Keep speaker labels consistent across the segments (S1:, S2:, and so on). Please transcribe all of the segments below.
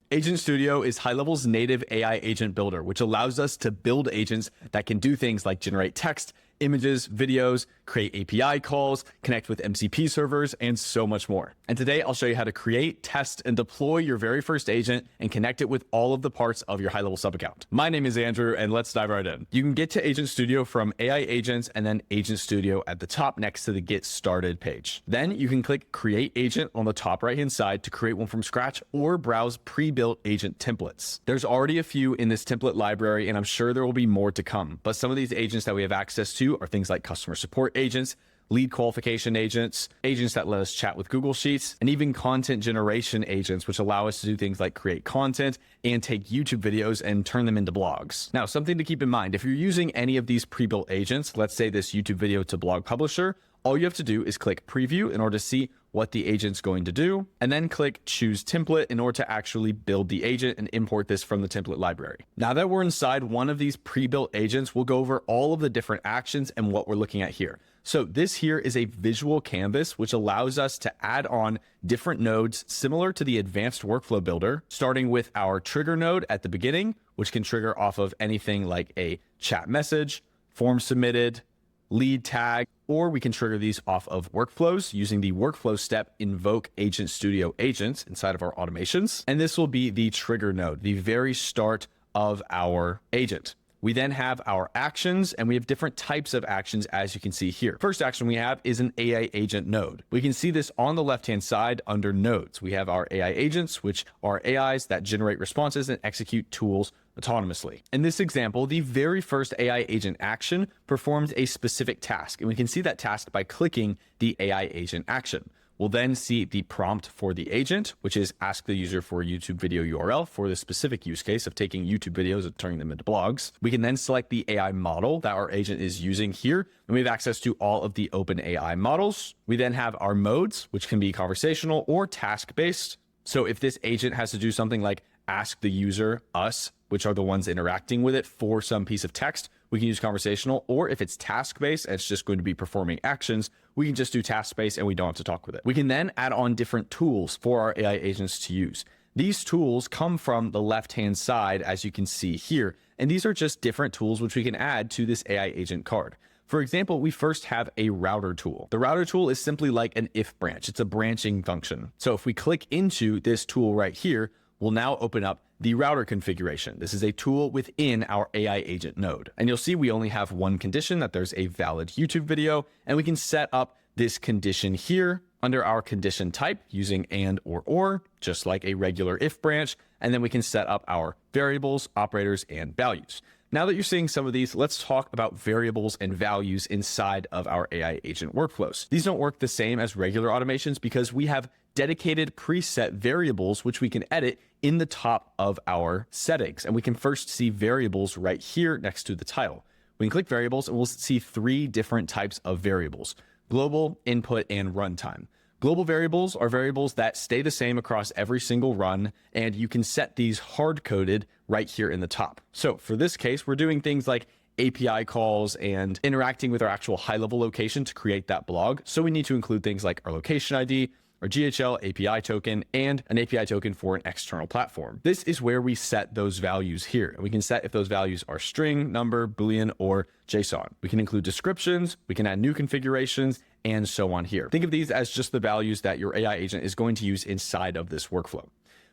S1: Agent Studio is HighLevel's native AI agent builder, which allows us to build agents that can do things like generate text, images, videos, create API calls, connect with MCP servers, and so much more. And today I'll show you how to create, test, and deploy your very first agent and connect it with all of the parts of your HighLevel sub account. My name is Andrew, and let's dive right in. You can get to Agent Studio from AI Agents and then Agent Studio at the top next to the Get Started page. Then you can click Create Agent on the top right-hand side to create one from scratch or browse pre-built agent templates. There's already a few in this template library, and I'm sure there will be more to come. But some of these agents that we have access to are things like customer support agents, lead qualification agents, agents that let us chat with Google Sheets, and even content generation agents, which allow us to do things like create content and take YouTube videos and turn them into blogs. Now, something to keep in mind, if you're using any of these pre-built agents, let's say this YouTube video to blog publisher, all you have to do is click preview in order to see what the agent's going to do, and then click choose template in order to actually build the agent and import this from the template library. Now that we're inside one of these pre-built agents, we'll go over all of the different actions and what we're looking at here. So this here is a visual canvas, which allows us to add on different nodes similar to the advanced workflow builder, starting with our trigger node at the beginning, which can trigger off of anything like a chat message, form submitted, lead tag, or we can trigger these off of workflows using the workflow step invoke Agent Studio agents inside of our automations. And this will be the trigger node, the very start of our agent. We then have our actions, and we have different types of actions, as you can see here. First action we have is an AI agent node. We can see this on the left-hand side under nodes. We have our AI agents, which are AIs that generate responses and execute tools autonomously. In this example, the very first AI agent action performs a specific task, and we can see that task by clicking the AI agent action. We'll then see the prompt for the agent, which is ask the user for a YouTube video URL for the specific use case of taking YouTube videos and turning them into blogs. We can then select the AI model that our agent is using here, and we have access to all of the open AI models. We then have our modes, which can be conversational or task-based. So if this agent has to do something like ask the user, us, which are the ones interacting with it, for some piece of text, we can use conversational, or if it's task-based and it's just going to be performing actions, we can just do task-based and we don't have to talk with it. We can then add on different tools for our AI agents to use. These tools come from the left-hand side, as you can see here, and these are just different tools which we can add to this AI agent card. For example, we first have a router tool. The router tool is simply like an if branch. It's a branching function. So if we click into this tool right here, we'll now open up the router configuration. This is a tool within our AI agent node. And you'll see we only have one condition, that there's a valid YouTube video, and we can set up this condition here under our condition type using and or, just like a regular if branch. And then we can set up our variables, operators, and values. Now that you're seeing some of these, let's talk about variables and values inside of our AI agent workflows. These don't work the same as regular automations because we have dedicated preset variables, which we can edit in the top of our settings. And we can first see variables right here next to the title. We can click variables and we'll see three different types of variables: global, input, and runtime. Global variables are variables that stay the same across every single run, and you can set these hard-coded right here in the top. So for this case, we're doing things like API calls and interacting with our actual HighLevel location to create that blog. So we need to include things like our location ID, our GHL API token, and an API token for an external platform. This is where we set those values here. And we can set if those values are string, number, Boolean, or JSON. We can include descriptions, we can add new configurations, and so on here. Think of these as just the values that your AI agent is going to use inside of this workflow.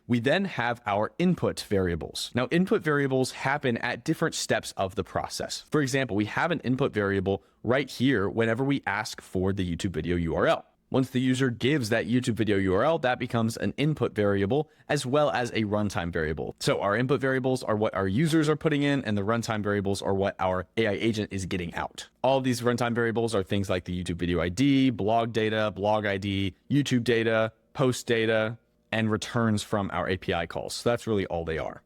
S1: We then have our input variables. Now, input variables happen at different steps of the process. For example, we have an input variable right here whenever we ask for the YouTube video URL. Once the user gives that YouTube video URL, that becomes an input variable as well as a runtime variable. So our input variables are what our users are putting in, and the runtime variables are what our AI agent is getting out. All of these runtime variables are things like the YouTube video ID, blog data, blog ID, YouTube data, post data, and returns from our API calls. So that's really all they are.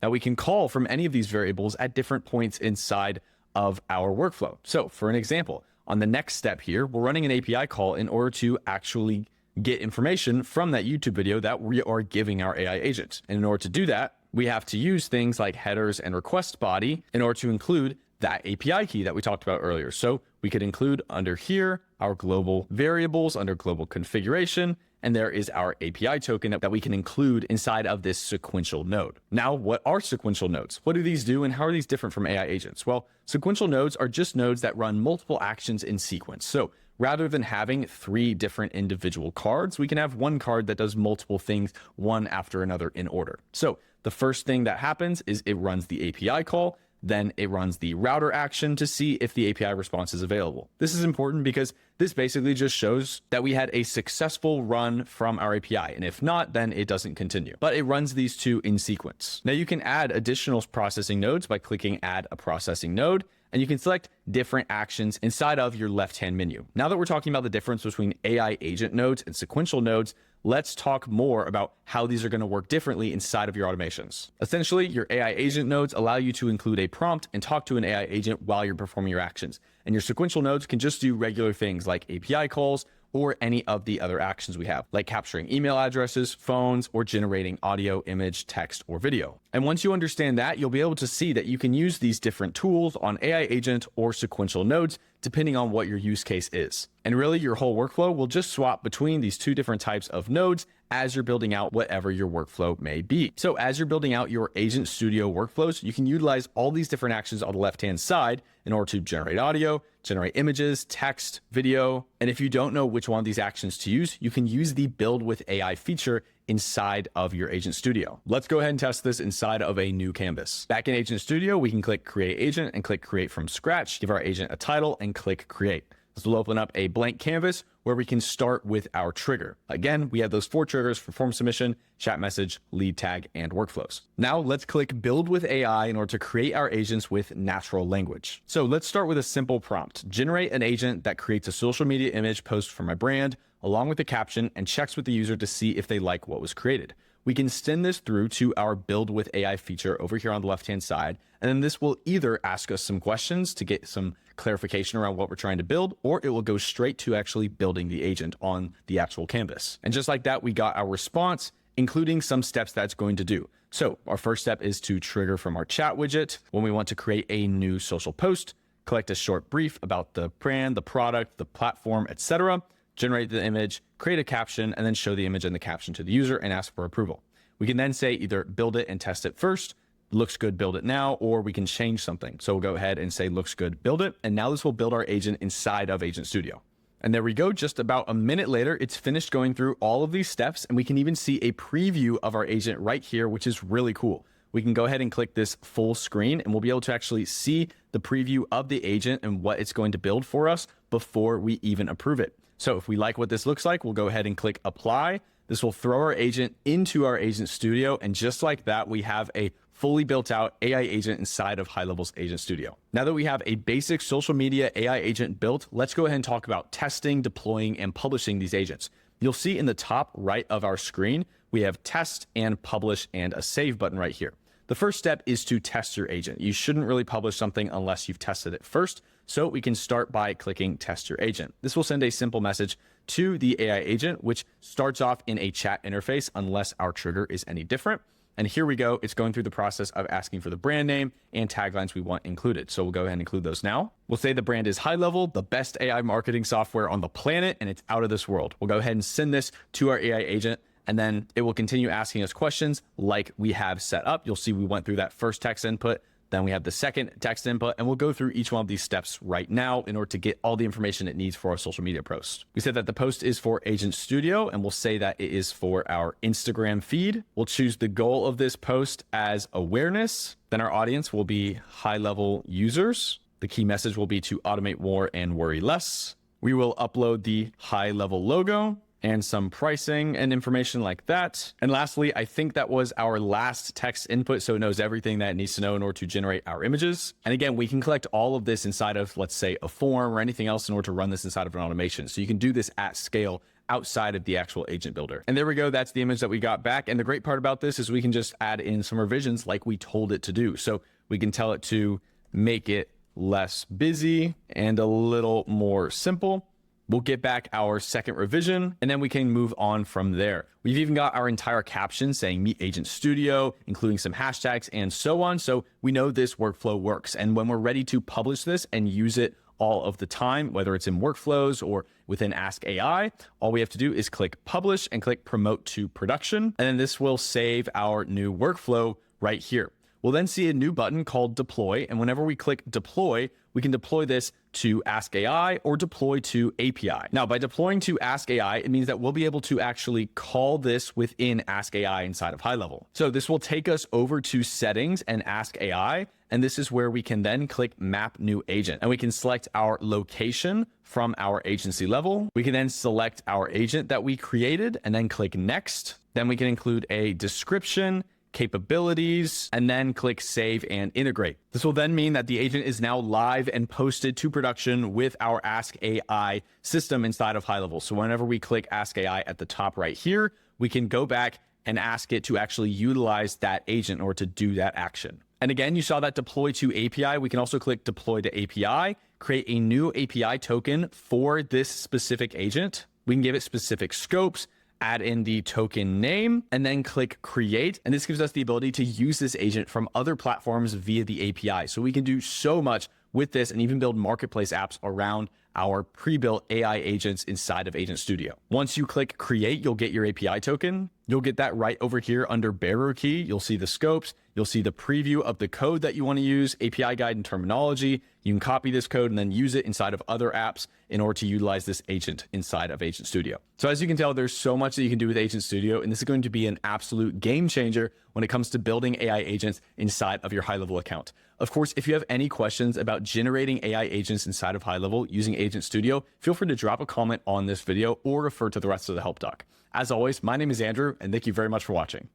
S1: Now we can call from any of these variables at different points inside of our workflow. So for an example, on the next step here, we're running an API call in order to actually get information from that YouTube video that we are giving our AI agent. And in order to do that, we have to use things like headers and request body in order to include that API key that we talked about earlier. So we could include under here our global variables under global configuration, And there is our API token that we can include inside of this sequential node. Now, what are sequential nodes? What do these do and how are these different from AI agents? Well, sequential nodes are just nodes that run multiple actions in sequence. So rather than having 3 different individual cards, we can have one card that does multiple things one after another in order. So the first thing that happens is it runs the API call. Then it runs the router action to see if the API response is available. This is important because this basically just shows that we had a successful run from our API. And if not, then it doesn't continue. But it runs these 2 in sequence. Now you can add additional processing nodes by clicking add a processing node, and you can select different actions inside of your left-hand menu. Now that we're talking about the difference between AI agent nodes and sequential nodes, let's talk more about how these are going to work differently inside of your automations. Essentially, your AI agent nodes allow you to include a prompt and talk to an AI agent while you're performing your actions. And your sequential nodes can just do regular things like API calls or any of the other actions we have, like capturing email addresses, phones, or generating audio, image, text, or video. And once you understand that, you'll be able to see that you can use these different tools on AI agent or sequential nodes, depending on what your use case is. And really, your whole workflow will just swap between these 2 different types of nodes as you're building out whatever your workflow may be. So as you're building out your Agent Studio workflows, you can utilize all these different actions on the left-hand side in order to generate audio, generate images, text, video. And if you don't know which one of these actions to use, you can use the Build with AI feature inside of your Agent Studio. Let's go ahead and test this inside of a new canvas. Back in Agent Studio, we can click Create Agent and click Create from Scratch, give our agent a title and click Create. This will open up a blank canvas where we can start with our trigger. Again, we have those 4 triggers for form submission, chat message, lead tag, and workflows. Now let's click Build with AI in order to create our agents with natural language. So let's start with a simple prompt. Generate an agent that creates a social media image post for my brand, along with a caption, and checks with the user to see if they like what was created. We can send this through to our Build with AI feature over here on the left-hand side, and then this will either ask us some questions to get some clarification around what we're trying to build, or it will go straight to actually building the agent on the actual canvas. And just like that, we got our response, including some steps that's going to do. So our first step is to trigger from our chat widget when we want to create a new social post, collect a short brief about the brand, the product, the platform, etc., generate the image, create a caption, and then show the image and the caption to the user and ask for approval. We can then say either build it and test it first, looks good, build it now, or we can change something. So we'll go ahead and say looks good, build it. And now this will build our agent inside of Agent Studio. And there we go. Just about a minute later, it's finished going through all of these steps, and we can even see a preview of our agent right here, which is really cool. We can go ahead and click this full screen, and we'll be able to actually see the preview of the agent and what it's going to build for us before we even approve it. So if we like what this looks like, we'll go ahead and click apply. This will throw our agent into our Agent Studio. And just like that, we have a fully built out AI agent inside of HighLevel's Agent Studio. Now that we have a basic social media AI agent built, let's go ahead and talk about testing, deploying, and publishing these agents. You'll see in the top right of our screen, we have test and publish and a save button right here. The first step is to test your agent. You shouldn't really publish something unless you've tested it first. So we can start by clicking test your agent. This will send a simple message to the AI agent, which starts off in a chat interface unless our trigger is any different. And here we go. It's going through the process of asking for the brand name and taglines we want included. So we'll go ahead and include those now. We'll say the brand is HighLevel, the best AI marketing software on the planet, and it's out of this world. We'll go ahead and send this to our AI agent, and then it will continue asking us questions like we have set up. You'll see we went through that first text input. Then we have the second text input, and we'll go through each one of these steps right now in order to get all the information it needs for our social media post. We said that the post is for Agent Studio, and we'll say that it is for our Instagram feed. We'll choose the goal of this post as awareness. Then our audience will be high-level users. The key message will be to automate more and worry less. We will upload the HighLevel logo and some pricing and information like that. And lastly, I think that was our last text input, so it knows everything that it needs to know in order to generate our images. And again, we can collect all of this inside of, let's say, a form or anything else in order to run this inside of an automation. So you can do this at scale outside of the actual agent builder. And there we go. That's the image that we got back. And the great part about this is we can just add in some revisions like we told it to do. So we can tell it to make it less busy and a little more simple. We'll get back our second revision, and then we can move on from there. We've even got our entire caption saying Meet Agent Studio, including some hashtags and so on. So we know this workflow works. And when we're ready to publish this and use it all of the time, whether it's in workflows or within Ask AI. All we have to do is click publish and click promote to production. And then this will save our new workflow right here. We'll then see a new button called deploy. And whenever we click deploy, we can deploy this to Ask AI or deploy to API. Now, by deploying to Ask AI, it means that we'll be able to actually call this within Ask AI inside of HighLevel. So this will take us over to settings and Ask AI. And this is where we can then click map new agent, and we can select our location from our agency level. We can then select our agent that we created and then click next. Then we can include a description, capabilities, and then click save and integrate. This will then mean that the agent is now live and posted to production with our Ask AI system inside of HighLevel. So whenever we click Ask AI at the top right here, we can go back and ask it to actually utilize that agent or to do that action. And again, you saw that deploy to API. We can also click deploy to API, create a new API token for this specific agent. We can give it specific scopes, add in the token name, and then click create. And this gives us the ability to use this agent from other platforms via the API. So we can do so much with this and even build marketplace apps around our pre-built AI agents inside of Agent Studio. Once you click create, you'll get your API token. You'll get that right over here under bearer key. You'll see the scopes. You'll see the preview of the code that you want to use, API guide and terminology. You can copy this code and then use it inside of other apps in order to utilize this agent inside of Agent Studio. So as you can tell, there's so much that you can do with Agent Studio, and this is going to be an absolute game changer when it comes to building AI agents inside of your HighLevel account. Of course, if you have any questions about generating AI agents inside of HighLevel using Agent Studio, feel free to drop a comment on this video or refer to the rest of the help doc. As always, my name is Andrew, and thank you very much for watching.